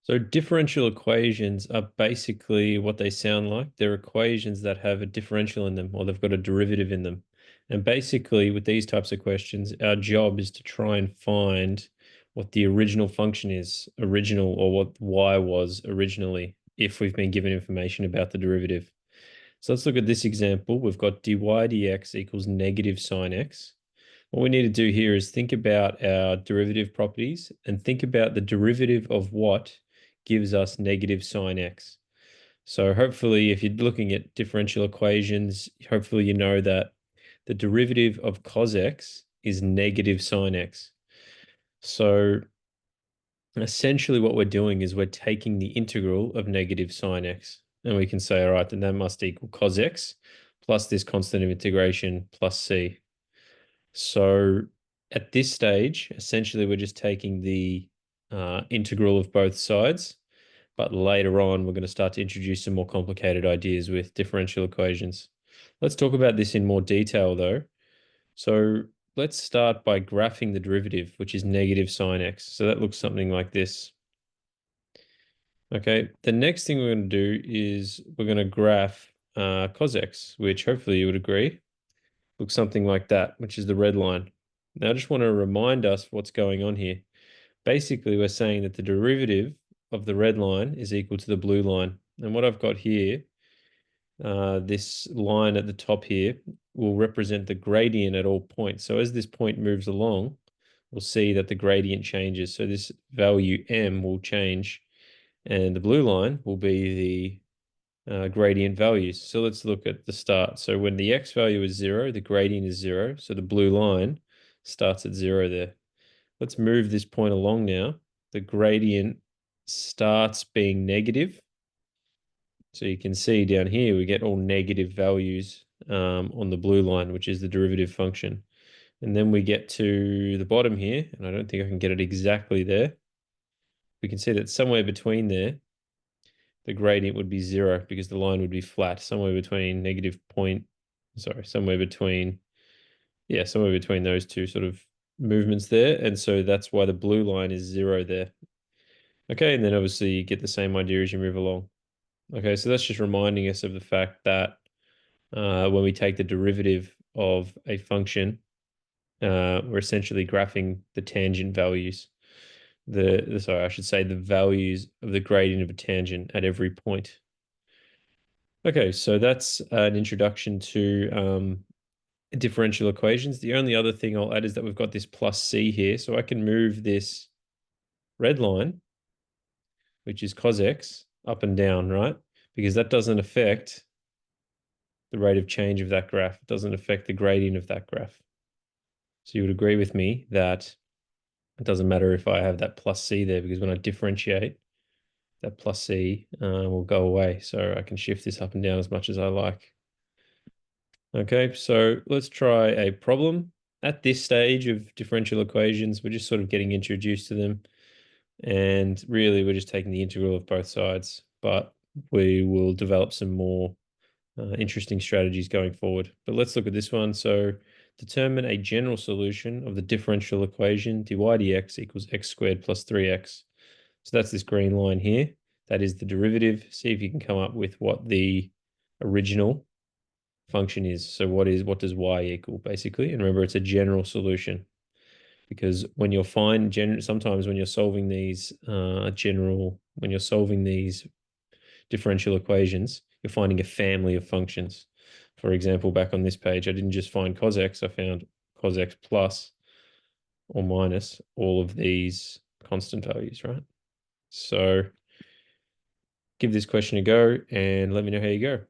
So differential equations are basically what they sound like. They're equations that have a differential in them or they've got a derivative in them. And basically with these types of questions, our job is to try and find what the original function is, original, or what y was originally, if we've been given information about the derivative. So let's look at this example. We've got dy dx equals negative sine x. What we need to do here is think about our derivative properties and think about the derivative of what gives us negative sine x. So hopefully, if you're looking at differential equations, hopefully you know that the derivative of cos x is negative sine x. So essentially what we're doing is we're taking the integral of negative sine x. And we can say, all right, then that must equal cos x plus this constant of integration plus c. So at this stage, essentially, we're just taking the integral of both sides. But later on, we're going to start to introduce some more complicated ideas with differential equations. Let's talk about this in more detail, though. So let's start by graphing the derivative, which is negative sine x. So that looks something like this. Okay, the next thing we're going to do is we're going to graph cos x, which hopefully you would agree looks something like that, which is the red line. Now, I just want to remind us what's going on here. Basically, we're saying that the derivative of the red line is equal to the blue line. And what I've got here, this line at the top here, will represent the gradient at all points. So as this point moves along, we'll see that the gradient changes. So this value m will change, and the blue line will be the gradient values. So let's look at the start. So when the x value is 0, the gradient is 0. So the blue line starts at 0 there. Let's move this point along now. The gradient starts being negative. So you can see down here, we get all negative values on the blue line, which is the derivative function. And then we get to the bottom here, and I don't think I can get it exactly there. We can see that somewhere between there, the gradient would be 0 because the line would be flat, somewhere between somewhere between, yeah, somewhere between those two sort of movements there. And so that's why the blue line is 0 there. Okay, and then obviously you get the same idea as you move along. Okay, so that's just reminding us of the fact that when we take the derivative of a function, we're essentially graphing the tangent values. Sorry, I should say the values of the gradient of a tangent at every point. Okay, so that's an introduction to differential equations. The only other thing I'll add is that we've got this plus c here, so I can move this red line, which is cos x, up and down, right? Because that doesn't affect the rate of change of that graph. It doesn't affect the gradient of that graph. So you would agree with me that it doesn't matter if I have that plus c there, because when I differentiate, that plus c will go away. So I can shift this up and down as much as I like. Okay, so let's try a problem. At this stage of differential equations, we're just sort of getting introduced to them. And really, we're just taking the integral of both sides. But we will develop some more interesting strategies going forward. But let's look at this one. So determine a general solution of the differential equation dy dx equals x squared plus 3x. So that's this green line here. That is the derivative. See if you can come up with what the original function is. So what does y equal basically? And remember, it's a general solution, because when you're sometimes when you're solving these differential equations, you're finding a family of functions. For example, back on this page, I didn't just find cos x, I found cos x plus or minus all of these constant values, right? So give this question a go and let me know how you go.